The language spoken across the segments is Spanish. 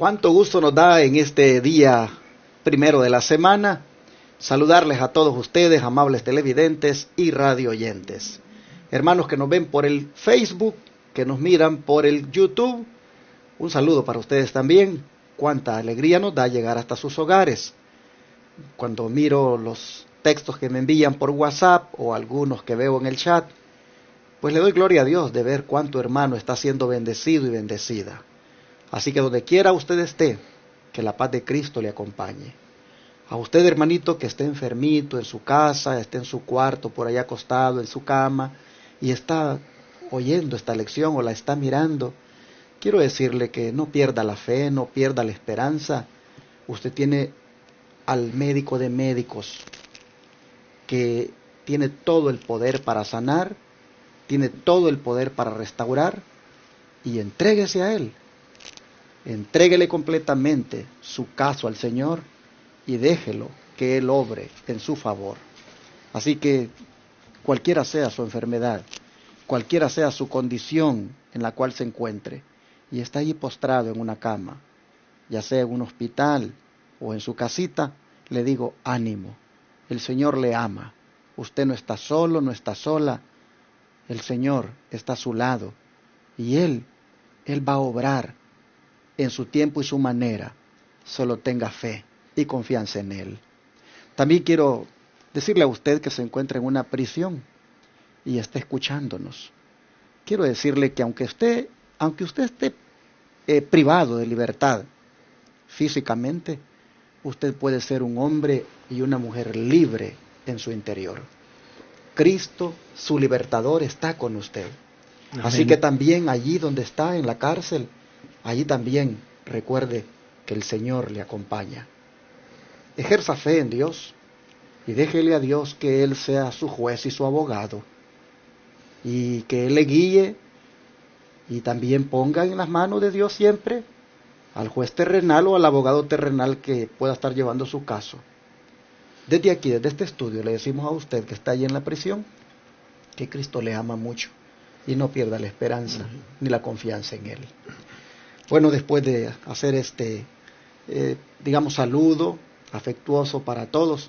Cuánto gusto nos da en este día primero de la semana saludarles a todos ustedes, amables televidentes y radio oyentes. Hermanos que nos ven por el Facebook, que nos miran por el YouTube, un saludo para ustedes también. Cuánta alegría nos da llegar hasta sus hogares. Cuando miro los textos que me envían por WhatsApp o algunos que veo en el chat, pues le doy gloria a Dios de ver cuánto hermano está siendo bendecido y bendecida. Así que donde quiera usted esté, que la paz de Cristo le acompañe. A usted, hermanito, que esté enfermito en su casa, esté en su cuarto, por allá acostado en su cama, y está oyendo esta lección o la está mirando, quiero decirle que no pierda la fe, no pierda la esperanza. Usted tiene al médico de médicos, que tiene todo el poder para sanar, tiene todo el poder para restaurar, y entréguese a Él. Entréguele completamente su caso al Señor y déjelo que Él obre en su favor. Así que cualquiera sea su enfermedad, cualquiera sea su condición en la cual se encuentre, y está allí postrado en una cama, ya sea en un hospital o en su casita, le digo ánimo, el Señor le ama, usted no está solo, no está sola, el Señor está a su lado, y Él va a obrar en su tiempo y su manera. Solo tenga fe y confianza en Él. También quiero decirle a usted que se encuentra en una prisión y está escuchándonos. Quiero decirle que aunque usted esté privado de libertad físicamente, usted puede ser un hombre y una mujer libre en su interior. Cristo, su libertador, está con usted. Amén. Así que también allí donde está, en la cárcel, allí también recuerde que el Señor le acompaña. Ejerza fe en Dios y déjele a Dios que Él sea su juez y su abogado, y que Él le guíe, y también ponga en las manos de Dios siempre al juez terrenal o al abogado terrenal que pueda estar llevando su caso. Desde aquí, desde este estudio, le decimos a usted que está allí en la prisión que Cristo le ama mucho y no pierda la esperanza ni la confianza en Él. Bueno, después de hacer este, saludo afectuoso para todos,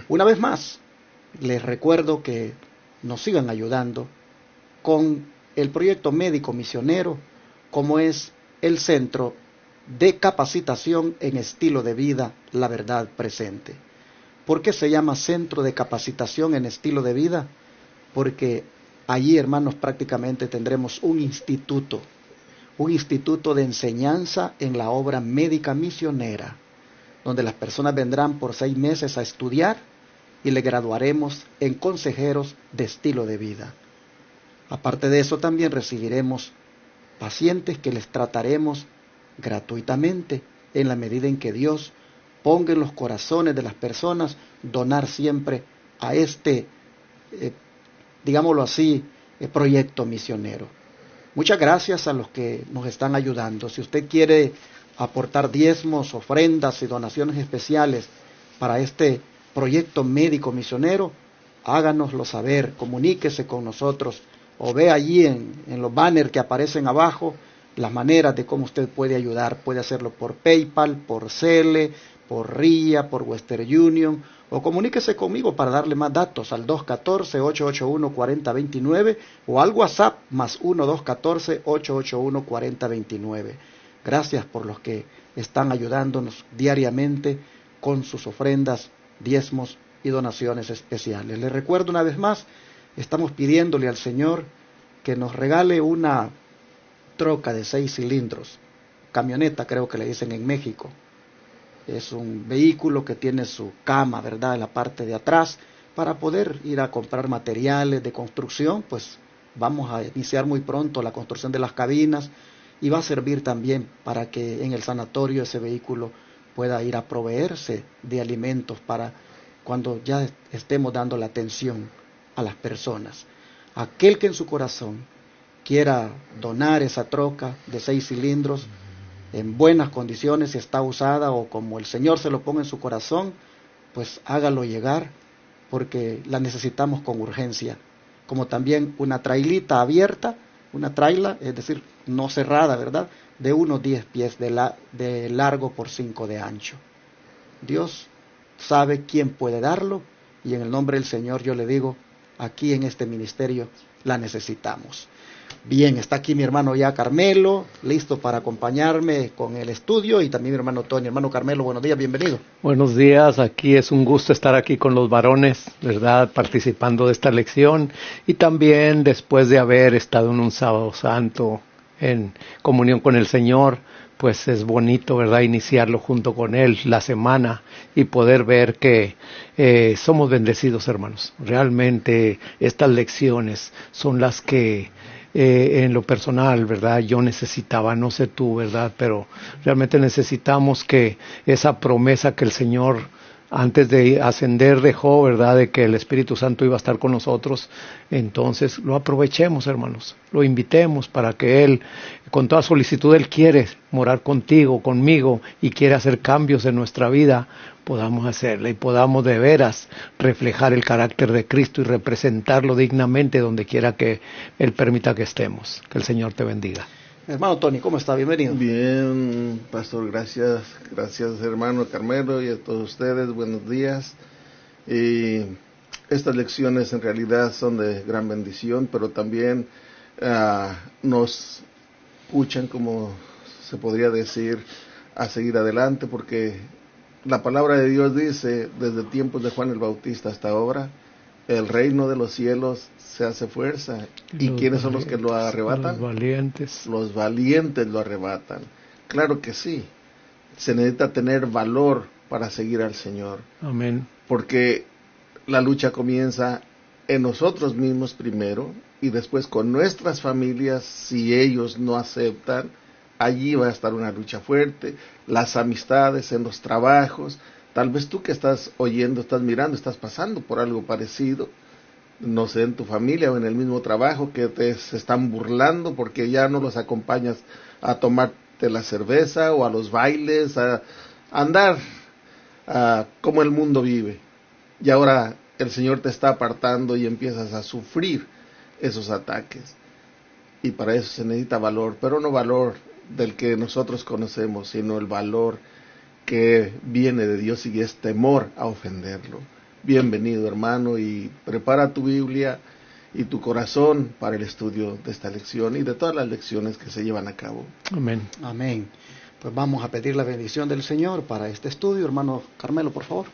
una vez más, les recuerdo que nos sigan ayudando con el proyecto médico misionero, como es el Centro de Capacitación en Estilo de Vida, La Verdad Presente. ¿Por qué se llama Centro de Capacitación en Estilo de Vida? Porque allí, hermanos, prácticamente tendremos un instituto de enseñanza en la obra médica misionera, donde las personas vendrán por 6 meses a estudiar y le graduaremos en consejeros de estilo de vida. Aparte de eso, también recibiremos pacientes que les trataremos gratuitamente en la medida en que Dios ponga en los corazones de las personas donar siempre a este, proyecto misionero. Muchas gracias a los que nos están ayudando. Si usted quiere aportar diezmos, ofrendas y donaciones especiales para este proyecto médico misionero, háganoslo saber, comuníquese con nosotros o ve allí en los banners que aparecen abajo las maneras de cómo usted puede ayudar. Puede hacerlo por PayPal, por Zelle, por RIA, por Western Union, o comuníquese conmigo para darle más datos al 214-881-4029 o al WhatsApp más 1-214-881-4029. Gracias por los que están ayudándonos diariamente con sus ofrendas, diezmos y donaciones especiales. Les recuerdo una vez más, estamos pidiéndole al Señor que nos regale una troca de 6 cilindros, camioneta creo que le dicen en México. Es un vehículo que tiene su cama, ¿verdad?, en la parte de atrás, para poder ir a comprar materiales de construcción. Pues vamos a iniciar muy pronto la construcción de las cabinas y va a servir también para que en el sanatorio ese vehículo pueda ir a proveerse de alimentos para cuando ya estemos dando la atención a las personas. Aquel que en su corazón quiera donar esa troca de 6 cilindros, en buenas condiciones, si está usada o como el Señor se lo ponga en su corazón, pues hágalo llegar, porque la necesitamos con urgencia. Como también una trailita abierta una traila, es decir, no cerrada, ¿verdad? De unos 10 pies de largo por 5 de ancho. Dios sabe quién puede darlo, y en el nombre del Señor yo le digo, aquí en este ministerio la necesitamos. Bien, está aquí mi hermano ya Carmelo, listo para acompañarme con el estudio, y también mi hermano Tony. Hermano Carmelo, buenos días, bienvenido. Buenos días, aquí es un gusto estar aquí con los varones, ¿verdad? Participando de esta lección, y también después de haber estado en un sábado santo en comunión con el Señor, pues es bonito, ¿verdad? Iniciarlo junto con Él la semana y poder ver que somos bendecidos, hermanos. Realmente estas lecciones son las que en lo personal, ¿verdad? Yo necesitaba, no sé tú, ¿verdad? Pero realmente necesitamos que esa promesa que el Señor antes de ascender dejó, ¿verdad? De que el Espíritu Santo iba a estar con nosotros. Entonces lo aprovechemos, hermanos. Lo invitemos para que Él, con toda solicitud, Él quiere morar contigo, conmigo, y quiere hacer cambios en nuestra vida. Podamos hacerle y podamos de veras reflejar el carácter de Cristo y representarlo dignamente donde quiera que Él permita que estemos. Que el Señor te bendiga. Hermano Tony, ¿cómo está? Bienvenido. Bien, pastor, gracias hermano Carmelo, y a todos ustedes, buenos días. Y estas lecciones en realidad son de gran bendición, pero también nos puchan, como se podría decir, a seguir adelante, porque la palabra de Dios dice, desde tiempos de Juan el Bautista hasta ahora, el reino de los cielos se hace fuerza. ¿Y quiénes son los que lo arrebatan? Los valientes. Los valientes lo arrebatan. Claro que sí. Se necesita tener valor para seguir al Señor. Amén. Porque la lucha comienza en nosotros mismos primero, y después con nuestras familias. Si ellos no aceptan, allí va a estar una lucha fuerte. Las amistades, en los trabajos. Tal vez tú que estás oyendo, estás mirando, estás pasando por algo parecido, no sé, en tu familia o en el mismo trabajo, que se están burlando porque ya no los acompañas a tomarte la cerveza o a los bailes, a andar como el mundo vive. Y ahora el Señor te está apartando y empiezas a sufrir esos ataques. Y para eso se necesita valor, pero no valor del que nosotros conocemos, sino el valor que viene de Dios, y es temor a ofenderlo. Bienvenido, hermano, y prepara tu Biblia y tu corazón para el estudio de esta lección y de todas las lecciones que se llevan a cabo. Amén. Amén. Pues vamos a pedir la bendición del Señor para este estudio. Hermano Carmelo, por favor.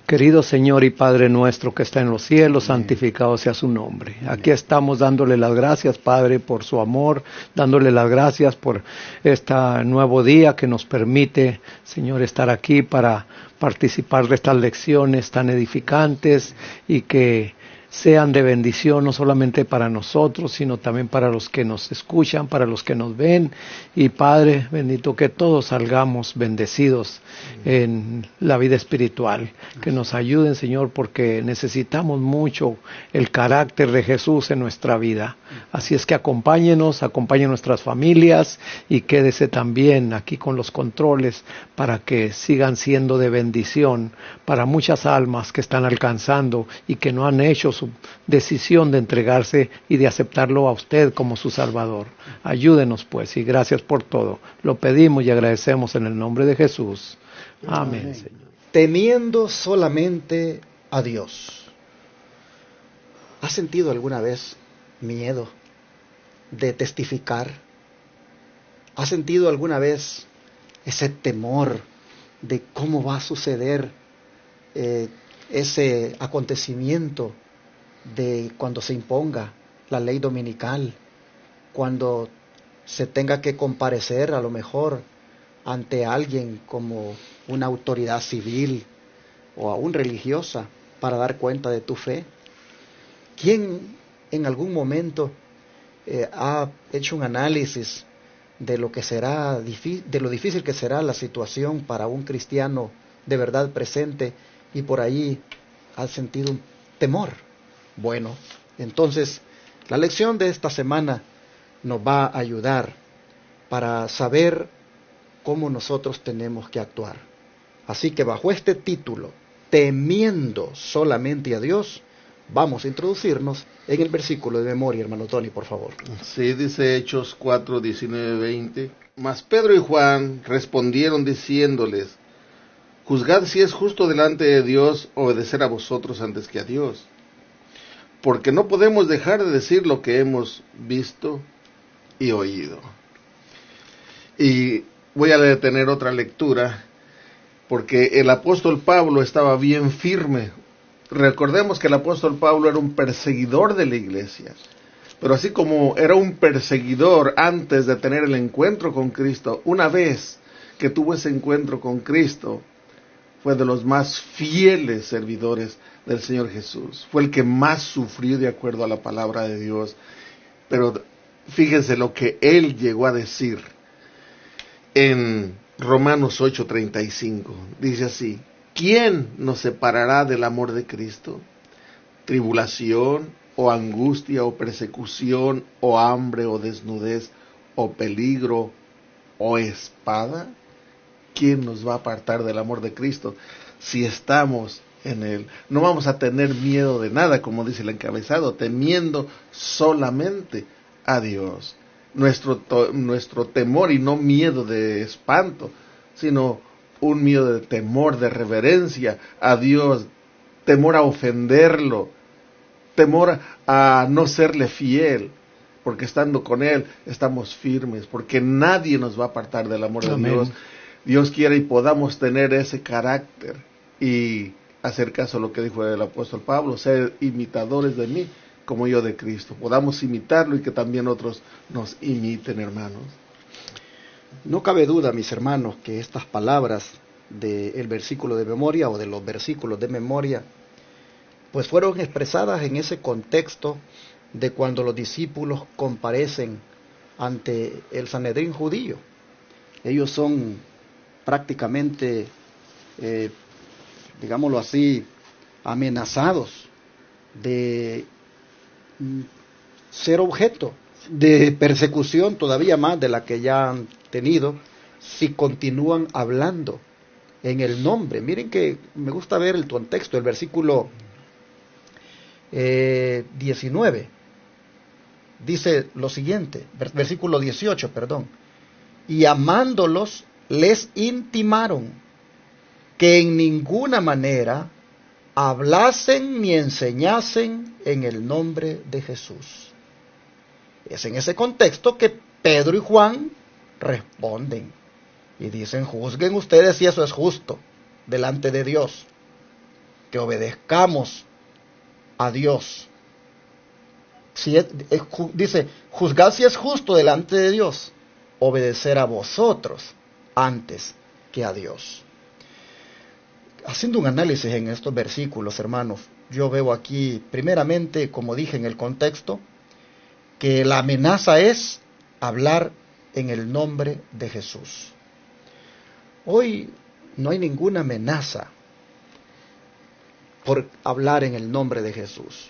Querido Señor y Padre nuestro que está en los cielos, santificado sea su nombre. Aquí estamos dándole las gracias, Padre, por su amor, dándole las gracias por este nuevo día que nos permite, Señor, estar aquí para participar de estas lecciones tan edificantes y que sean de bendición no solamente para nosotros, sino también para los que nos escuchan, para los que nos ven. Y Padre bendito, que todos salgamos bendecidos en la vida espiritual. Que nos ayuden, Señor, porque necesitamos mucho el carácter de Jesús en nuestra vida. Así es que acompáñenos, acompañen nuestras familias, y quédese también aquí con los controles para que sigan siendo de bendición para muchas almas que están alcanzando y que no han hecho su decisión de entregarse y de aceptarlo a usted como su Salvador. Ayúdenos pues, y gracias por todo. Lo pedimos y agradecemos en el nombre de Jesús. Amén, Señor. Temiendo solamente a Dios. ¿Has sentido alguna vez miedo de testificar? ¿Has sentido alguna vez ese temor de cómo va a suceder ese acontecimiento de cuando se imponga la ley dominical, cuando se tenga que comparecer a lo mejor ante alguien como una autoridad civil o aún religiosa para dar cuenta de tu fe? ¿Quién en algún momento ha hecho un análisis de lo que será de lo difícil que será la situación para un cristiano de verdad presente, y por ahí ha sentido un temor? Bueno, entonces la lección de esta semana nos va a ayudar para saber cómo nosotros tenemos que actuar. Así que bajo este título, temiendo solamente a Dios, Vamos a introducirnos en el versículo de memoria, hermano Tony, por favor. Sí, dice Hechos 4, 19, 20. Mas Pedro y Juan respondieron diciéndoles: juzgad si es justo delante de Dios obedecer a vosotros antes que a Dios. Porque no podemos dejar de decir lo que hemos visto y oído. Y voy a detener otra lectura, porque el apóstol Pablo estaba bien firme. Recordemos que el apóstol Pablo era un perseguidor de la iglesia, pero así como era un perseguidor antes de tener el encuentro con Cristo, una vez que tuvo ese encuentro con Cristo, fue de los más fieles servidores del Señor Jesús. Fue el que más sufrió de acuerdo a la palabra de Dios. Pero fíjense lo que él llegó a decir en Romanos 8:35. Dice así: ¿quién nos separará del amor de Cristo? ¿Tribulación, o angustia, o persecución, o hambre, o desnudez, o peligro, o espada? ¿Quién nos va a apartar del amor de Cristo si estamos en Él? No vamos a tener miedo de nada, como dice el encabezado, temiendo solamente a Dios. Nuestro temor, y no miedo de espanto, sino un miedo de temor, de reverencia a Dios, temor a ofenderlo, temor a no serle fiel, porque estando con Él estamos firmes, porque nadie nos va a apartar del amor de Dios. Dios quiere y podamos tener ese carácter y hacer caso a lo que dijo el apóstol Pablo: ser imitadores de mí como yo de Cristo. Podamos imitarlo y que también otros nos imiten, hermanos. No cabe duda, mis hermanos, que estas palabras del versículo de memoria o de los versículos de memoria, pues fueron expresadas en ese contexto de cuando los discípulos comparecen ante el Sanedrín judío. Ellos son prácticamente, digámoslo así, amenazados de ser objeto de persecución todavía más de la que ya han tenido si continúan hablando en el nombre. Miren que me gusta ver el contexto, el versículo 19 dice lo siguiente, versículo 18, perdón: y amándolos les intimaron que en ninguna manera hablasen ni enseñasen en el nombre de Jesús. Es en ese contexto que Pedro y Juan responden y dicen: juzguen ustedes si eso es justo delante de Dios, que obedezcamos a Dios. Dice: juzgad si es justo delante de Dios obedecer a vosotros antes que a Dios. Haciendo un análisis en estos versículos, hermanos, yo veo aquí, primeramente, como dije en el contexto, que la amenaza es hablar en el nombre de Jesús. Hoy no hay ninguna amenaza por hablar en el nombre de Jesús.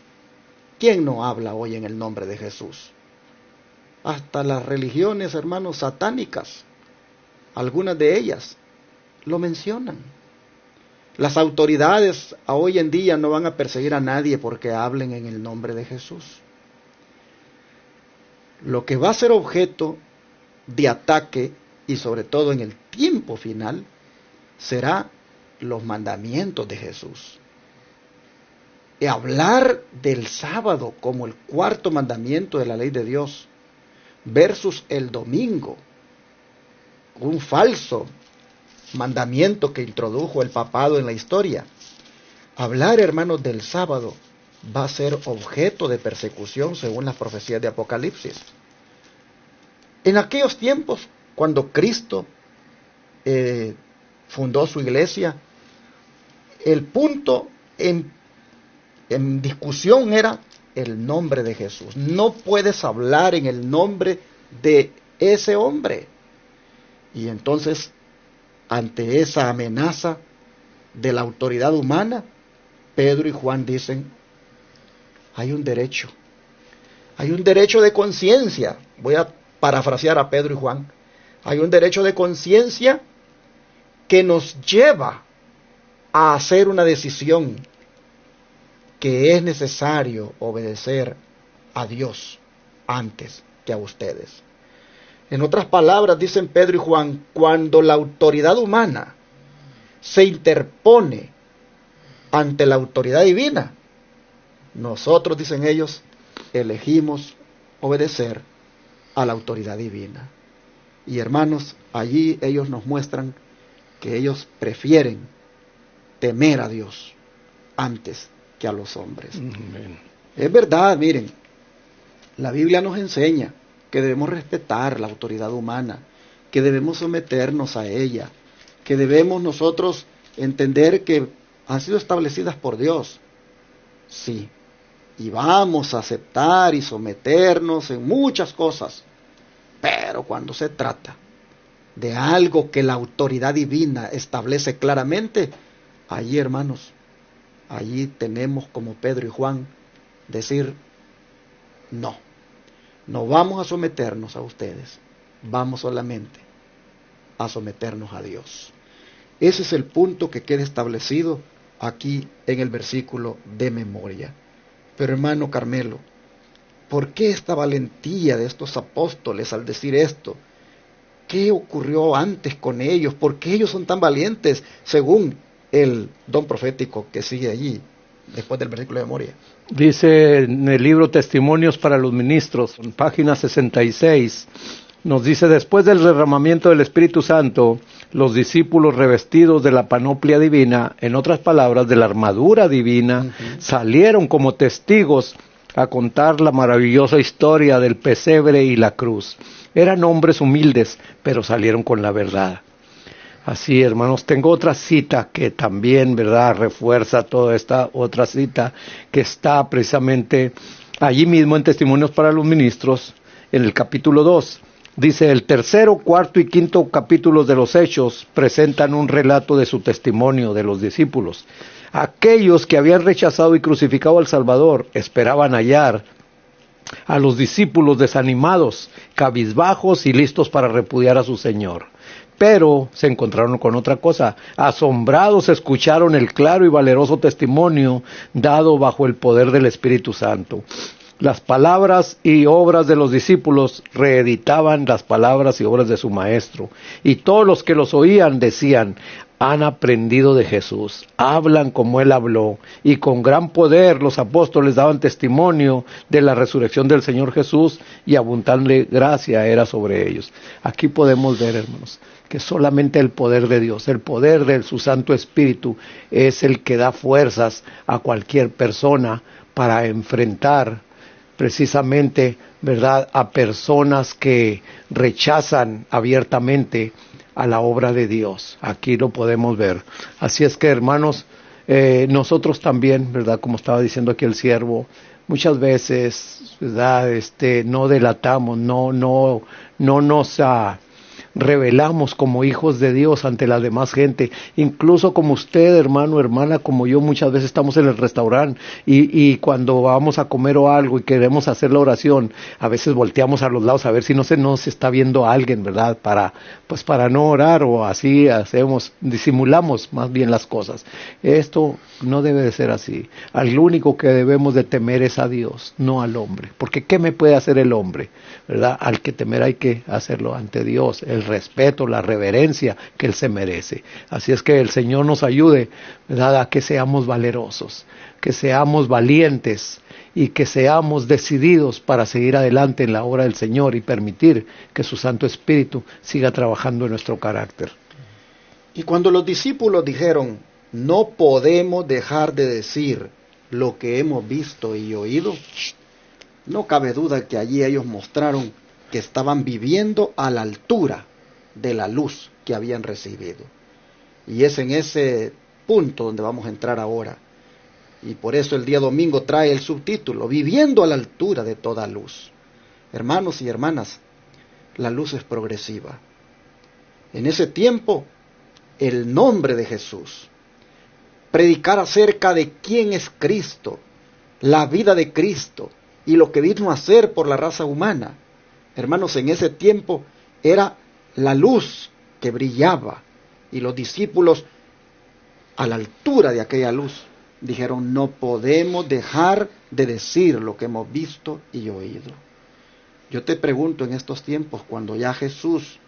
¿Quién no habla hoy en el nombre de Jesús? Hasta las religiones, hermanos, satánicas, algunas de ellas lo mencionan. Las autoridades hoy en día no van a perseguir a nadie porque hablen en el nombre de Jesús. Lo que va a ser objeto de ataque, y sobre todo en el tiempo final, será los mandamientos de Jesús. Y hablar del sábado como el cuarto mandamiento de la ley de Dios versus el domingo, un falso mandamiento que introdujo el papado en la historia. Hablar, hermanos, del sábado va a ser objeto de persecución según las profecías de Apocalipsis. En aquellos tiempos, cuando Cristo fundó su iglesia, el punto en discusión era el nombre de Jesús. No puedes hablar en el nombre de ese hombre. Y entonces, ante esa amenaza de la autoridad humana, Pedro y Juan dicen: hay un derecho de conciencia. Voy a parafrasear a Pedro y Juan. Hay un derecho de conciencia que nos lleva a hacer una decisión que es necesario obedecer a Dios antes que a ustedes. En otras palabras, dicen Pedro y Juan, cuando la autoridad humana se interpone ante la autoridad divina, nosotros, dicen ellos, elegimos obedecer a la autoridad divina. Y hermanos, allí ellos nos muestran que ellos prefieren temer a Dios antes que a los hombres. Amén. Es verdad, miren, la Biblia nos enseña que debemos respetar la autoridad humana, que debemos someternos a ella, que debemos nosotros entender que han sido establecidas por Dios. Sí, y vamos a aceptar y someternos en muchas cosas, pero cuando se trata de algo que la autoridad divina establece claramente, allí, hermanos, allí tenemos como Pedro y Juan decir, no, no vamos a someternos a ustedes, vamos solamente a someternos a Dios. Ese es el punto que queda establecido aquí en el versículo de memoria. Pero hermano Carmelo, ¿por qué esta valentía de estos apóstoles al decir esto? ¿Qué ocurrió antes con ellos? ¿Por qué ellos son tan valientes según el don profético que sigue allí, después del versículo de memoria? Dice en el libro Testimonios para los Ministros, en página 66, nos dice, después del derramamiento del Espíritu Santo, los discípulos revestidos de la panoplia divina, en otras palabras, de la armadura divina, salieron como testigos a contar la maravillosa historia del pesebre y la cruz. Eran hombres humildes, pero salieron con la verdad. Así, hermanos, tengo otra cita que también, ¿verdad?, refuerza toda esta otra cita que está precisamente allí mismo en Testimonios para los Ministros, en el capítulo 2. Dice, el tercero, cuarto y quinto capítulos de los Hechos presentan un relato de su testimonio de los discípulos. Aquellos que habían rechazado y crucificado al Salvador esperaban hallar a los discípulos desanimados, cabizbajos y listos para repudiar a su Señor. Pero se encontraron con otra cosa. Asombrados escucharon el claro y valeroso testimonio dado bajo el poder del Espíritu Santo. Las palabras y obras de los discípulos reeditaban las palabras y obras de su maestro. Y todos los que los oían decían, han aprendido de Jesús, hablan como Él habló, y con gran poder los apóstoles daban testimonio de la resurrección del Señor Jesús, y abundante gracia era sobre ellos. Aquí podemos ver, hermanos, que solamente el poder de Dios, el poder de su Santo Espíritu, es el que da fuerzas a cualquier persona para enfrentar precisamente, ¿verdad?, a personas que rechazan abiertamente a la obra de Dios. Aquí lo podemos ver. Así es que, hermanos, nosotros también, ¿verdad?, como estaba diciendo aquí el siervo, muchas veces, ¿verdad?, no delatamos, no nos revelamos como hijos de Dios ante la demás gente, incluso como usted, hermano, hermana, como yo, muchas veces estamos en el restaurante y cuando vamos a comer o algo y queremos hacer la oración, a veces volteamos a los lados a ver si no se nos está viendo alguien, ¿verdad? Para no orar, o así disimulamos más bien las cosas. Esto no debe de ser así. Al único que debemos de temer es a Dios, no al hombre, porque ¿qué me puede hacer el hombre? ¿Verdad? Al que temer hay que hacerlo ante Dios, el respeto, la reverencia que Él se merece. Así es que el Señor nos ayude, ¿verdad?, a que seamos valerosos, que seamos valientes y que seamos decididos para seguir adelante en la obra del Señor y permitir que su Santo Espíritu siga trabajando en nuestro carácter. Y cuando los discípulos dijeron, no podemos dejar de decir lo que hemos visto y oído, no cabe duda que allí ellos mostraron que estaban viviendo a la altura de la luz que habían recibido. Y es en ese punto donde vamos a entrar ahora. Y por eso el día domingo trae el subtítulo, Viviendo a la altura de toda luz. Hermanos y hermanas, la luz es progresiva. En ese tiempo, el nombre de Jesús, predicar acerca de quién es Cristo, la vida de Cristo y lo que vino a hacer por la raza humana. Hermanos, en ese tiempo era la luz que brillaba y los discípulos a la altura de aquella luz dijeron, no podemos dejar de decir lo que hemos visto y oído. Yo te pregunto en estos tiempos, cuando ya Jesús,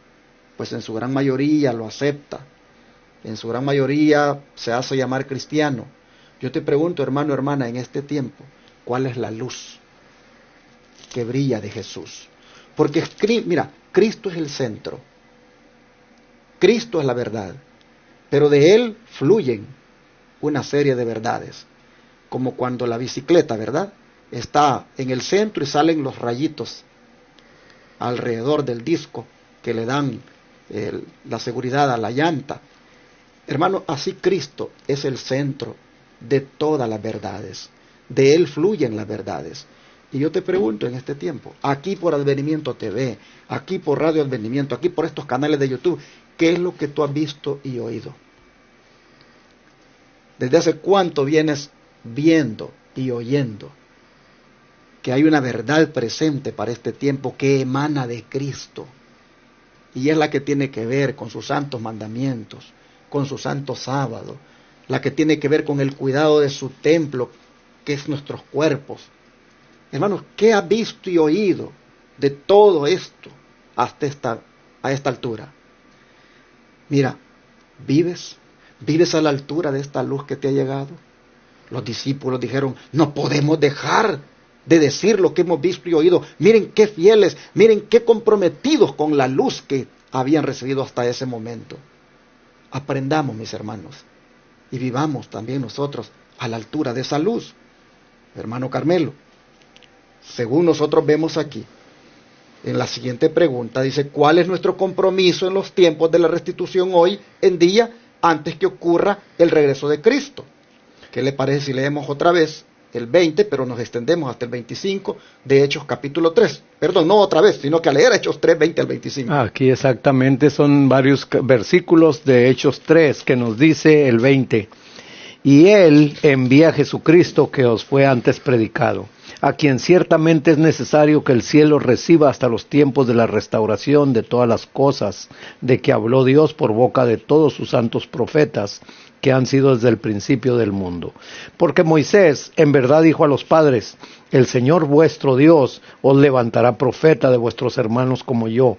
pues en su gran mayoría lo acepta, en su gran mayoría se hace llamar cristiano, yo te pregunto, hermano, hermana, en este tiempo, ¿cuál es la luz que brilla de Jesús? Porque, mira, Cristo es el centro, Cristo es la verdad, pero de Él fluyen una serie de verdades, como cuando la bicicleta, ¿verdad?, está en el centro y salen los rayitos alrededor del disco que le dan la seguridad a la llanta. Hermano, así Cristo es el centro de todas las verdades, de Él fluyen las verdades. Y yo te pregunto en este tiempo, aquí por Advenimiento TV, aquí por Radio Advenimiento, aquí por estos canales de YouTube, ¿qué es lo que tú has visto y oído? ¿Desde hace cuánto vienes viendo y oyendo que hay una verdad presente para este tiempo que emana de Cristo? Y es la que tiene que ver con sus santos mandamientos, con su santo sábado, la que tiene que ver con el cuidado de su templo, que es nuestros cuerpos. Hermanos, ¿qué has visto y oído de todo esto hasta a esta altura? Mira, ¿vives a la altura de esta luz que te ha llegado? Los discípulos dijeron, no podemos dejar de decir lo que hemos visto y oído. Miren qué fieles, miren qué comprometidos con la luz que habían recibido hasta ese momento. Aprendamos, mis hermanos, y vivamos también nosotros a la altura de esa luz. Hermano Carmelo, según nosotros vemos aquí, en la siguiente pregunta, dice, ¿cuál es nuestro compromiso en los tiempos de la restitución hoy en día, antes que ocurra el regreso de Cristo? ¿Qué le parece si leemos otra vez el 20, pero nos extendemos hasta el 25 de Hechos capítulo 3? Perdón, no otra vez, sino que a leer Hechos 3, 20 al 25. Aquí exactamente son varios versículos de Hechos 3 que nos dice el 20. Y Él envía a Jesucristo que os fue antes predicado, a quien ciertamente es necesario que el cielo reciba hasta los tiempos de la restauración de todas las cosas, de que habló Dios por boca de todos sus santos profetas, que han sido desde el principio del mundo. Porque Moisés en verdad dijo a los padres, el Señor vuestro Dios os levantará profeta de vuestros hermanos como yo.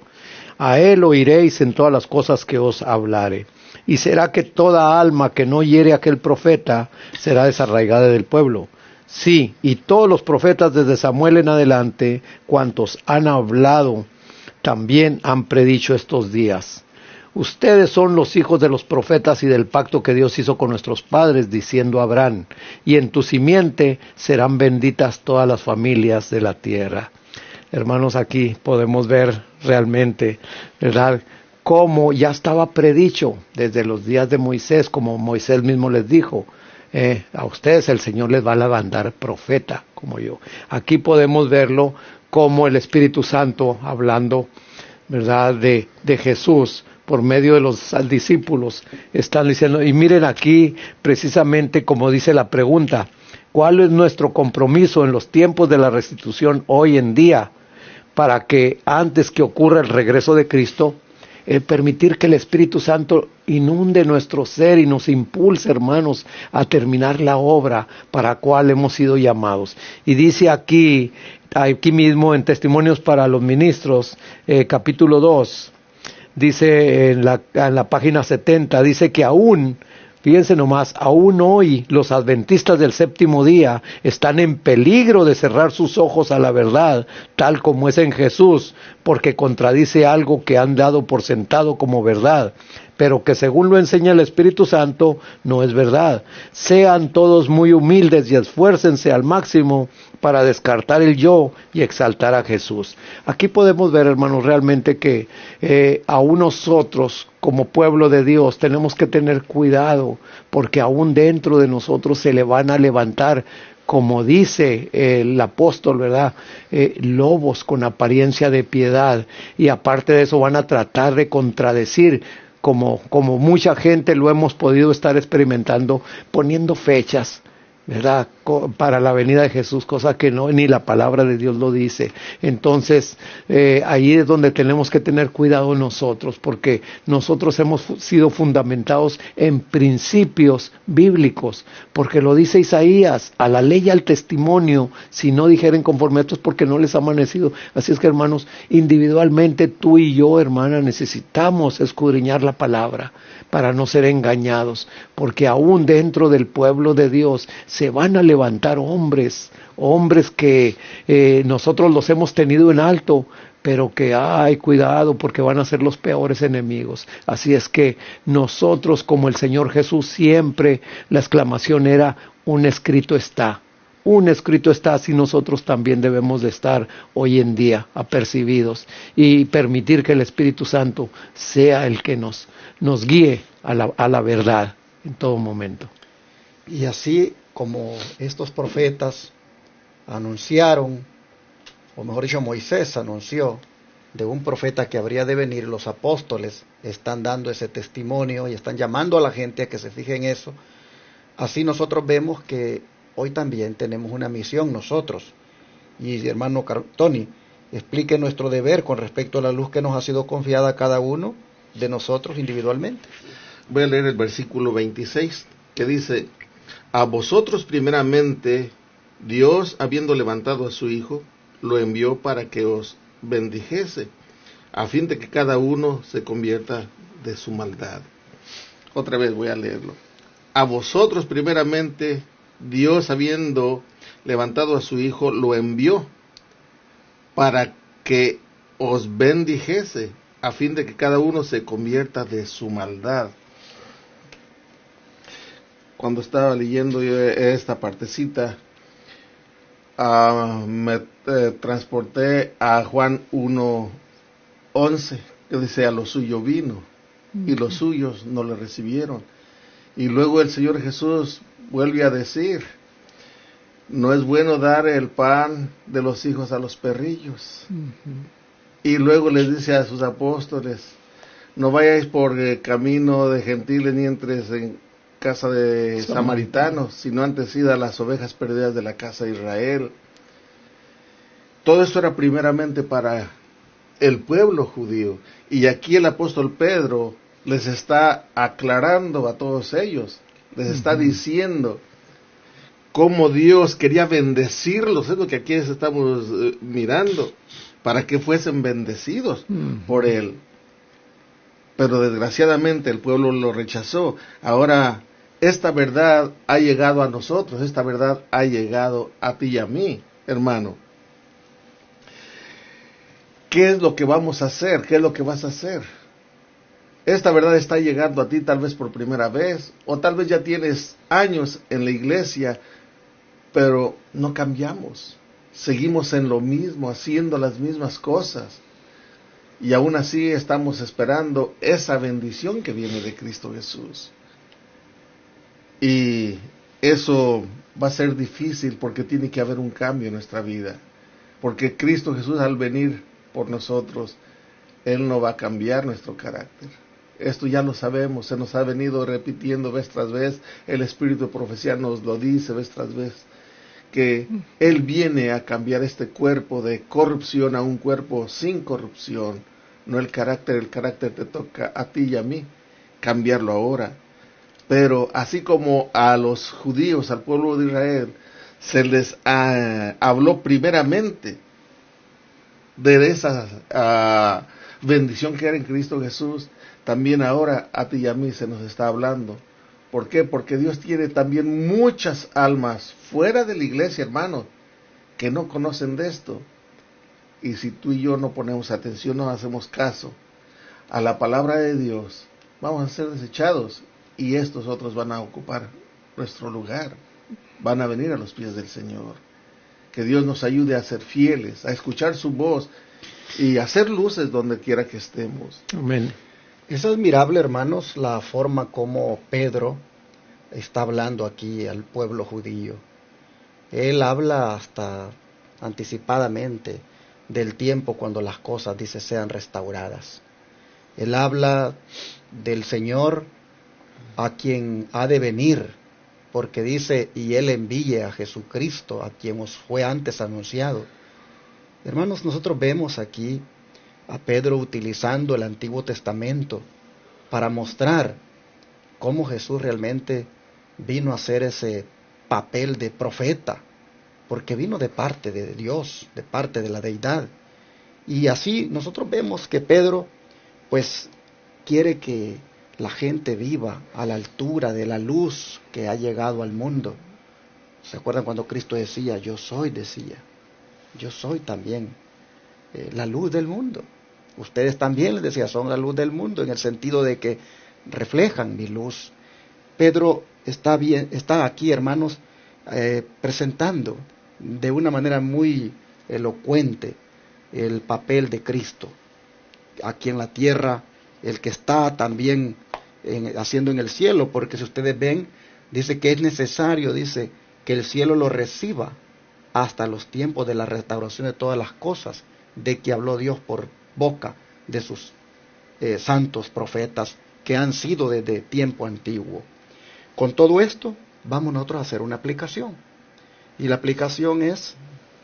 A él oiréis en todas las cosas que os hablare. Y será que toda alma que no hiere a aquel profeta será desarraigada del pueblo. Sí, y todos los profetas desde Samuel en adelante, cuantos han hablado, también han predicho estos días. Ustedes son los hijos de los profetas y del pacto que Dios hizo con nuestros padres, diciendo a Abraham, y en tu simiente serán benditas todas las familias de la tierra. Hermanos, aquí podemos ver realmente, ¿verdad?, cómo ya estaba predicho desde los días de Moisés, como Moisés mismo les dijo, a ustedes el Señor les va a levantar profeta como yo. Aquí podemos verlo como el Espíritu Santo hablando, ¿verdad?, de Jesús por medio de los discípulos. Están diciendo, y miren aquí precisamente como dice la pregunta, ¿cuál es nuestro compromiso en los tiempos de la restitución hoy en día para que antes que ocurra el regreso de Cristo, permitir que el Espíritu Santo inunde nuestro ser y nos impulse, hermanos, a terminar la obra para la cual hemos sido llamados? Y dice aquí mismo en Testimonios para los Ministros, capítulo 2, dice en la página 70, dice que aún, fíjense nomás, aún hoy los adventistas del séptimo día están en peligro de cerrar sus ojos a la verdad, tal como es en Jesús, porque contradice algo que han dado por sentado como verdad, pero que según lo enseña el Espíritu Santo, no es verdad. Sean todos muy humildes y esfuércense al máximo para descartar el yo y exaltar a Jesús. Aquí podemos ver, hermanos, realmente que aún nosotros, como pueblo de Dios, tenemos que tener cuidado, porque aún dentro de nosotros se le van a levantar, como dice el apóstol, ¿verdad?, lobos con apariencia de piedad, y aparte de eso van a tratar de contradecir, como mucha gente lo hemos podido estar experimentando, poniendo fechas, ¿verdad?, para la venida de Jesús, cosa que no, ni la palabra de Dios lo dice. Entonces, ahí es donde tenemos que tener cuidado nosotros, porque nosotros hemos sido fundamentados en principios bíblicos, porque lo dice Isaías: a la ley y al testimonio, si no dijeren conforme a esto es porque no les ha amanecido. Así es que, hermanos, individualmente tú y yo, hermana, necesitamos escudriñar la palabra para no ser engañados, porque aún dentro del pueblo de Dios se van a levantar hombres que nosotros los hemos tenido en alto, pero que cuidado, porque van a ser los peores enemigos. Así es que nosotros, como el Señor Jesús, siempre la exclamación era: un escrito está. Un escrito está, así nosotros también debemos de estar hoy en día apercibidos y permitir que el Espíritu Santo sea el que nos guíe a la verdad en todo momento. Y así como estos profetas anunciaron, o mejor dicho, Moisés anunció de un profeta que habría de venir, los apóstoles están dando ese testimonio y están llamando a la gente a que se fije en eso. Así nosotros vemos que hoy también tenemos una misión nosotros. Y hermano Tony, explique nuestro deber con respecto a la luz que nos ha sido confiada a cada uno de nosotros individualmente. Voy a leer el versículo 26, que dice: a vosotros primeramente Dios, habiendo levantado a su Hijo, lo envió para que os bendijese, a fin de que cada uno se convierta de su maldad. Otra vez voy a leerlo. A vosotros primeramente Dios, habiendo levantado a su Hijo, lo envió para que os bendijese, a fin de que cada uno se convierta de su maldad. Cuando estaba leyendo yo esta partecita, me transporté a Juan 1:11, que dice: a lo suyo vino, y los suyos no le recibieron. Y luego el Señor Jesús vuelve a decir: no es bueno dar el pan de los hijos a los perrillos. Y luego les dice a sus apóstoles: no vayáis por camino de gentiles ni entres en casa de samaritanos, sino antes id a las ovejas perdidas de la casa de Israel. Todo esto era primeramente para el pueblo judío, y aquí el apóstol Pedro les está aclarando a todos ellos, les está diciendo cómo Dios quería bendecirlos. Es lo que aquí estamos mirando, para que fuesen bendecidos por él. Pero desgraciadamente el pueblo lo rechazó. Ahora esta verdad ha llegado a nosotros, esta verdad ha llegado a ti y a mí, hermano. ¿Qué es lo que vamos a hacer? ¿Qué es lo que vas a hacer? Esta verdad está llegando a ti tal vez por primera vez, o tal vez ya tienes años en la iglesia, pero no cambiamos. Seguimos en lo mismo, haciendo las mismas cosas. Y aún así estamos esperando esa bendición que viene de Cristo Jesús. Y eso va a ser difícil, porque tiene que haber un cambio en nuestra vida. Porque Cristo Jesús, al venir por nosotros, Él no va a cambiar nuestro carácter. Esto ya lo sabemos, se nos ha venido repitiendo vez tras vez. El espíritu de profecía nos lo dice vez tras vez, que Él viene a cambiar este cuerpo de corrupción a un cuerpo sin corrupción. No el carácter te toca a ti y a mí cambiarlo ahora. Pero así como a los judíos, al pueblo de Israel, se les habló primeramente de esa bendición que era en Cristo Jesús, también ahora a ti y a mí se nos está hablando. ¿Por qué? Porque Dios tiene también muchas almas fuera de la iglesia, hermano, que no conocen de esto. Y si tú y yo no ponemos atención, no hacemos caso a la palabra de Dios, vamos a ser desechados, y estos otros van a ocupar nuestro lugar, van a venir a los pies del Señor. Que Dios nos ayude a ser fieles, a escuchar su voz y a hacer luces donde quiera que estemos. Amén. Es admirable, hermanos, la forma como Pedro está hablando aquí al pueblo judío. Él habla hasta anticipadamente del tiempo cuando las cosas, dice, sean restauradas. Él habla del Señor a quien ha de venir porque dice, y Él envíe a Jesucristo, a quien os fue antes anunciado. Hermanos, nosotros vemos aquí a Pedro utilizando el Antiguo Testamento para mostrar cómo Jesús realmente vino a hacer ese papel de profeta, porque vino de parte de Dios, de parte de la deidad. Y así nosotros vemos que Pedro, pues, quiere que la gente viva a la altura de la luz que ha llegado al mundo. ¿Se acuerdan cuando Cristo decía, yo soy, decía, yo soy también la luz del mundo? Ustedes también, les decía, son la luz del mundo, en el sentido de que reflejan mi luz. Pedro está aquí, hermanos, presentando de una manera muy elocuente el papel de Cristo aquí en la tierra, el que está también haciendo en el cielo, porque si ustedes ven, dice que es necesario, dice, que el cielo lo reciba hasta los tiempos de la restauración de todas las cosas, de que habló Dios por boca de sus santos profetas que han sido desde tiempo antiguo. Con todo esto, vamos nosotros a hacer una aplicación. Y la aplicación es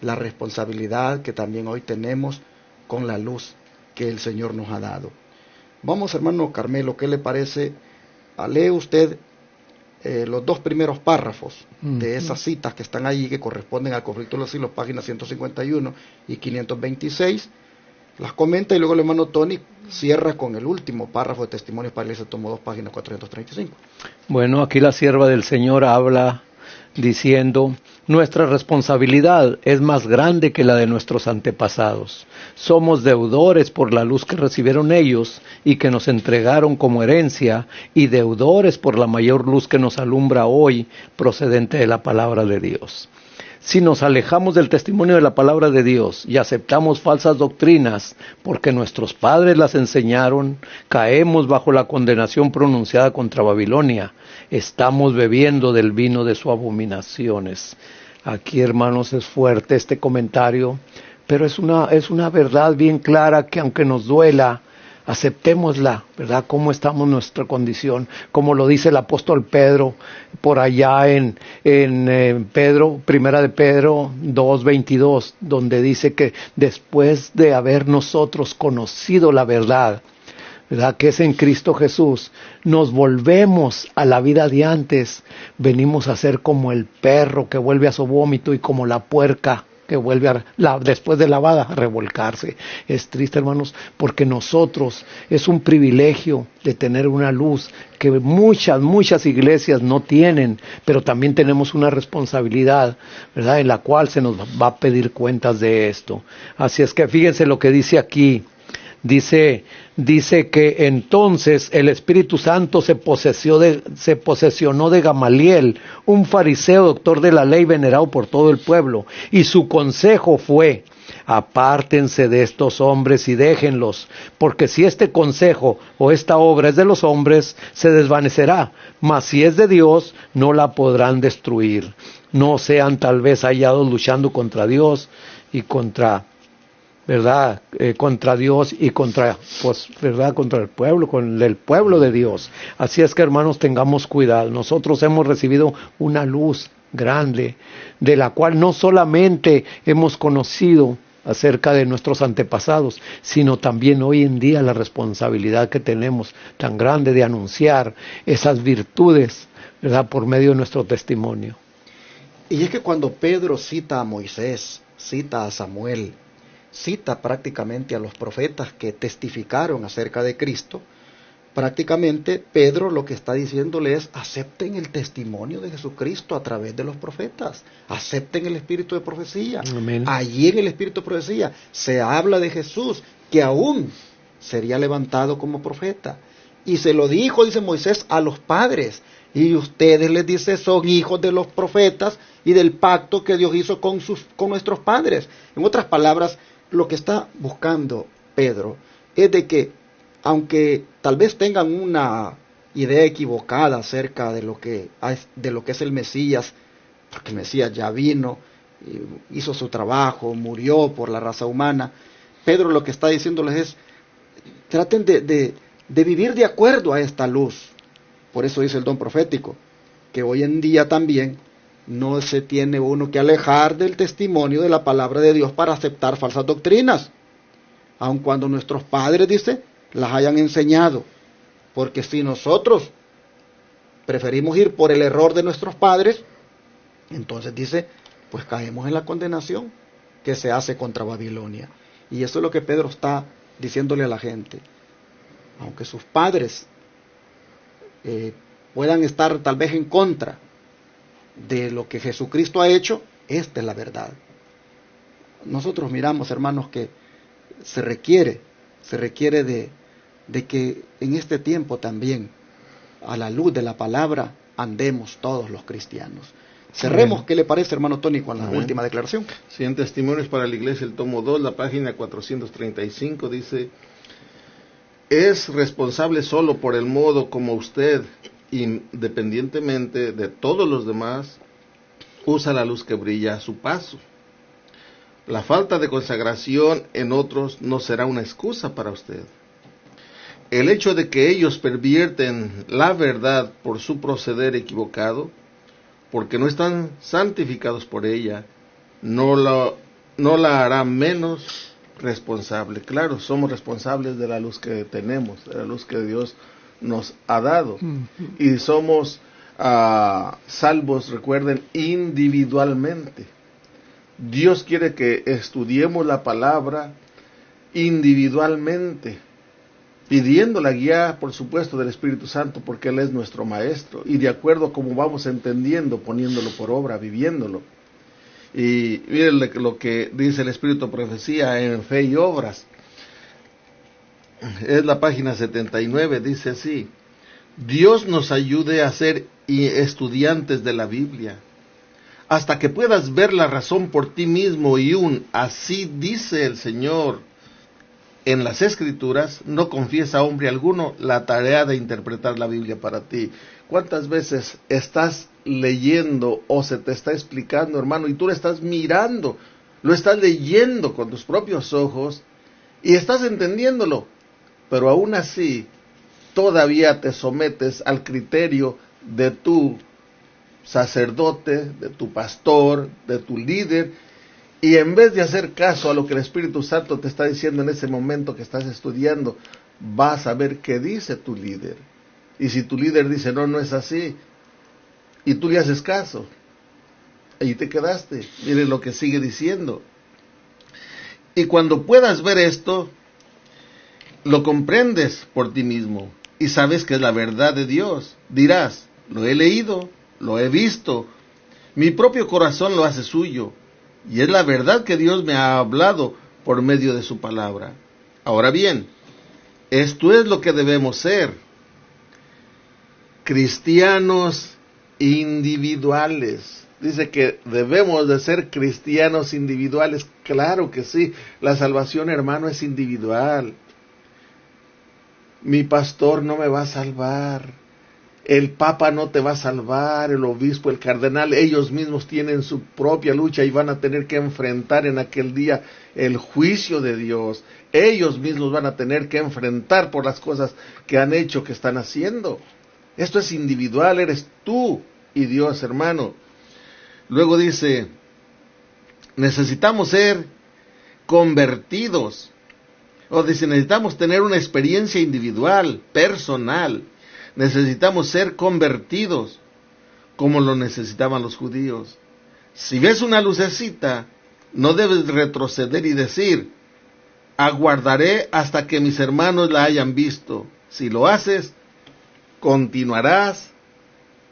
la responsabilidad que también hoy tenemos con la luz que el Señor nos ha dado. Vamos, hermano Carmelo, ¿qué le parece? Lee usted los dos primeros párrafos de esas citas que están ahí, que corresponden al conflicto de los siglos, páginas 151 y 526. Las comenta y luego el hermano Tony cierra con el último párrafo de Testimonios para la Iglesia, tomo 2, página 435. Bueno, aquí la sierva del Señor habla diciendo, nuestra responsabilidad es más grande que la de nuestros antepasados. Somos deudores por la luz que recibieron ellos y que nos entregaron como herencia, y deudores por la mayor luz que nos alumbra hoy, procedente de la palabra de Dios. Si nos alejamos del testimonio de la palabra de Dios y aceptamos falsas doctrinas porque nuestros padres las enseñaron, caemos bajo la condenación pronunciada contra Babilonia. Estamos bebiendo del vino de sus abominaciones. Aquí, hermanos, es fuerte este comentario, pero es una verdad bien clara que, aunque nos duela, aceptémosla, ¿verdad? Cómo estamos en nuestra condición, como lo dice el apóstol Pedro por allá en Pedro, primera de Pedro 2:22, donde dice que después de haber nosotros conocido la verdad, ¿verdad?, que es en Cristo Jesús, nos volvemos a la vida de antes, venimos a ser como el perro que vuelve a su vómito y como la puerca que vuelve después de lavada a revolcarse. Es triste, hermanos, porque nosotros es un privilegio de tener una luz que muchas iglesias no tienen, pero también tenemos una responsabilidad, ¿verdad?, en la cual se nos va a pedir cuentas de esto. Así es que fíjense lo que dice aquí. Dice que entonces el Espíritu Santo se posesionó de Gamaliel, un fariseo doctor de la ley venerado por todo el pueblo, y su consejo fue: apártense de estos hombres y déjenlos, porque si este consejo o esta obra es de los hombres, se desvanecerá, mas si es de Dios, no la podrán destruir. No sean tal vez hallados luchando contra Dios y contra, ¿verdad?, contra Dios y contra, pues, ¿verdad?, contra el pueblo, con el pueblo de Dios. Así es que, hermanos, tengamos cuidado. Nosotros hemos recibido una luz grande, de la cual no solamente hemos conocido acerca de nuestros antepasados, sino también hoy en día la responsabilidad que tenemos tan grande de anunciar esas virtudes, ¿verdad?, por medio de nuestro testimonio. Y es que cuando Pedro cita a Moisés, cita a Samuel, cita prácticamente a los profetas que testificaron acerca de Cristo, prácticamente Pedro lo que está diciéndole es: acepten el testimonio de Jesucristo a través de los profetas, acepten el espíritu de profecía. Amén. Allí en el espíritu de profecía se habla de Jesús, que aún sería levantado como profeta, y se lo dijo, dice Moisés, a los padres, y ustedes, les dice, son hijos de los profetas y del pacto que Dios hizo con nuestros padres. En otras palabras, lo que está buscando Pedro es de que, aunque tal vez tengan una idea equivocada acerca de lo que es el Mesías, porque el Mesías ya vino, hizo su trabajo, murió por la raza humana, Pedro lo que está diciéndoles es: traten de vivir de acuerdo a esta luz. Por eso dice el don profético: que hoy en día también no se tiene uno que alejar del testimonio de la palabra de Dios para aceptar falsas doctrinas, aun cuando nuestros padres, dice, las hayan enseñado. Porque si nosotros preferimos ir por el error de nuestros padres, entonces dice, pues caemos en la condenación que se hace contra Babilonia. Y eso es lo que Pedro está diciéndole a la gente. Aunque sus padres puedan estar tal vez en contra de lo que Jesucristo ha hecho, esta es la verdad. Nosotros miramos, hermanos, que se requiere de que en este tiempo también, a la luz de la palabra, andemos todos los cristianos. Cerremos, ¿qué le parece, hermano Tony, con la última declaración? Sí, en Testimonios para la Iglesia, el tomo 2, la página 435, dice: es responsable solo por el modo como usted, independientemente de todos los demás, usa la luz que brilla a su paso. La falta de consagración en otros no será una excusa para usted. El hecho de que ellos pervierten la verdad por su proceder equivocado, porque no están santificados por ella, no la hará menos responsable. Claro, somos responsables de la luz que tenemos, de la luz que Dios nos ha dado. Y somos salvos, recuerden, individualmente. Dios quiere que estudiemos la palabra individualmente, pidiendo la guía, por supuesto, del Espíritu Santo, porque Él es nuestro Maestro, y de acuerdo a cómo vamos entendiendo, poniéndolo por obra, viviéndolo. Y miren lo que dice el Espíritu de Profecía en Fe y Obras. Es la página 79, dice así: Dios nos ayude a ser estudiantes de la Biblia, hasta que puedas ver la razón por ti mismo y así dice el Señor en las Escrituras, no confiesa a hombre alguno la tarea de interpretar la Biblia para ti. ¿Cuántas veces estás leyendo o se te está explicando, hermano, y tú lo estás mirando, lo estás leyendo con tus propios ojos y estás entendiéndolo, pero aún así todavía te sometes al criterio de tu sacerdote, de tu pastor, de tu líder, y en vez de hacer caso a lo que el Espíritu Santo te está diciendo en ese momento que estás estudiando, vas a ver qué dice tu líder. Y si tu líder dice, no es así, y tú le haces caso, ahí te quedaste. Mire lo que sigue diciendo. Y cuando puedas ver esto, lo comprendes por ti mismo, y sabes que es la verdad de Dios. Dirás, lo he leído, lo he visto, mi propio corazón lo hace suyo, y es la verdad que Dios me ha hablado por medio de su palabra. Ahora bien, esto es lo que debemos ser: cristianos individuales. Dice que debemos de ser cristianos individuales. Claro que sí, la salvación, hermano, es individual. Mi pastor no me va a salvar, el Papa no te va a salvar, el obispo, el cardenal, ellos mismos tienen su propia lucha y van a tener que enfrentar en aquel día el juicio de Dios. Ellos mismos van a tener que enfrentar por las cosas que han hecho, que están haciendo. Esto es individual, eres tú y Dios, hermano. Luego dice, necesitamos ser convertidos. O dice, necesitamos tener una experiencia individual, personal. Necesitamos ser convertidos, como lo necesitaban los judíos. Si ves una lucecita, no debes retroceder y decir, aguardaré hasta que mis hermanos la hayan visto. Si lo haces, continuarás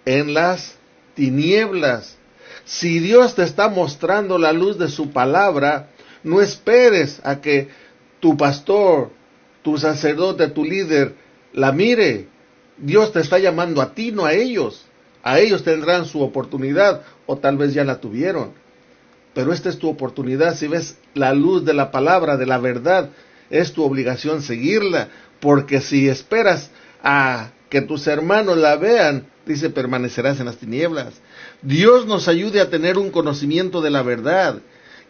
en las tinieblas. Si Dios te está mostrando la luz de su palabra, no esperes a que tu pastor, tu sacerdote, tu líder la mire. Dios te está llamando a ti, no a ellos. A ellos tendrán su oportunidad, o tal vez ya la tuvieron. Pero esta es tu oportunidad. Si ves la luz de la palabra, de la verdad, es tu obligación seguirla. Porque si esperas a que tus hermanos la vean, dice, permanecerás en las tinieblas. Dios nos ayude a tener un conocimiento de la verdad.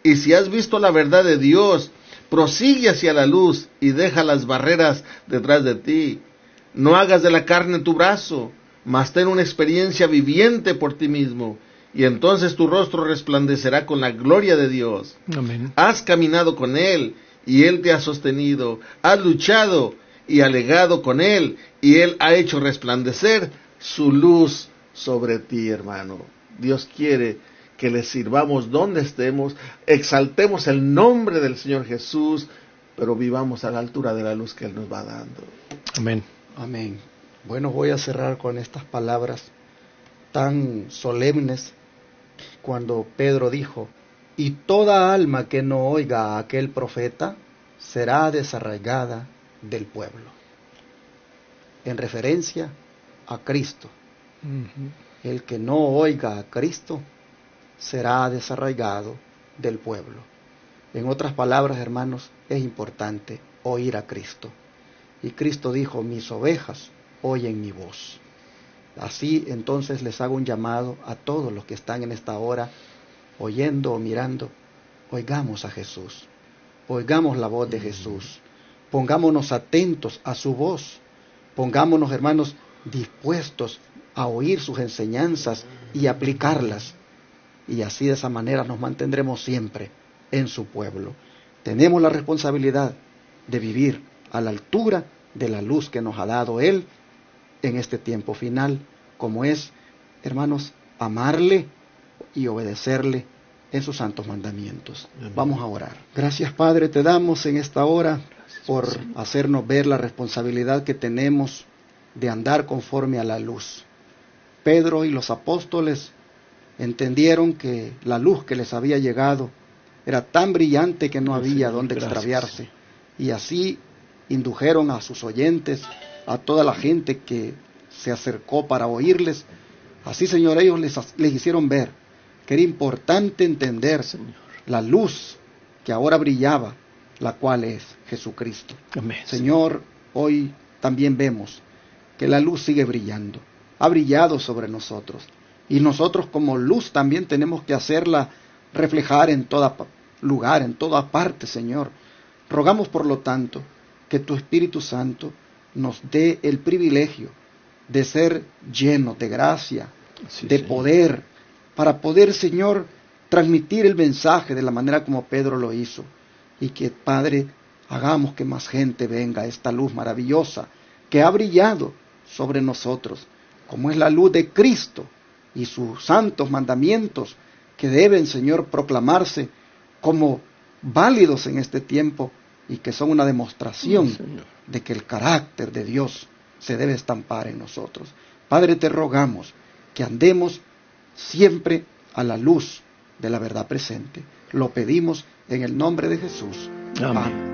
Y si has visto la verdad de Dios, prosigue hacia la luz y deja las barreras detrás de ti. No hagas de la carne tu brazo, mas ten una experiencia viviente por ti mismo, y entonces tu rostro resplandecerá con la gloria de Dios. Amén. Has caminado con Él, y Él te ha sostenido. Has luchado y alegado con Él, y Él ha hecho resplandecer su luz sobre ti, hermano. Dios quiere que le sirvamos donde estemos, exaltemos el nombre del Señor Jesús, pero vivamos a la altura de la luz que Él nos va dando. Amén. Amén. Bueno, voy a cerrar con estas palabras tan solemnes cuando Pedro dijo: y toda alma que no oiga a aquel profeta será desarraigada del pueblo. En referencia a Cristo. El que no oiga a Cristo será desarraigado del pueblo. En otras palabras, hermanos, es importante oír a Cristo. Y Cristo dijo: mis ovejas oyen mi voz. Así entonces les hago un llamado a todos los que están en esta hora oyendo o mirando: oigamos a Jesús, oigamos la voz de Jesús, pongámonos atentos a su voz, pongámonos, hermanos, dispuestos a oír sus enseñanzas y aplicarlas, y así de esa manera nos mantendremos siempre en su pueblo. Tenemos la responsabilidad de vivir a la altura de la luz que nos ha dado Él en este tiempo final, como es, hermanos, amarle y obedecerle en sus santos mandamientos. Amén. Vamos a orar. Gracias, Padre, te damos en esta hora por hacernos ver la responsabilidad que tenemos de andar conforme a la luz. Pedro y los apóstoles entendieron que la luz que les había llegado era tan brillante que no había dónde extraviarse, y así indujeron a sus oyentes, a toda la gente que se acercó para oírles. Así, Señor, ellos les hicieron ver que era importante entender, Señor, la luz que ahora brillaba, la cual es Jesucristo. Amén. Señor, hoy también vemos que la luz sigue brillando, ha brillado sobre nosotros, y nosotros como luz también tenemos que hacerla reflejar en todo lugar, en toda parte, Señor. Rogamos, por lo tanto, que tu Espíritu Santo nos dé el privilegio de ser llenos de gracia, de Señor. poder, para poder, Señor, transmitir el mensaje de la manera como Pedro lo hizo, y que, Padre, hagamos que más gente venga a esta luz maravillosa que ha brillado sobre nosotros, como es la luz de Cristo y sus santos mandamientos que deben, Señor, proclamarse como válidos en este tiempo, y que son una demostración de que el carácter de Dios se debe estampar en nosotros. Padre, te rogamos que andemos siempre a la luz de la verdad presente. Lo pedimos en el nombre de Jesús. Amén. Amén.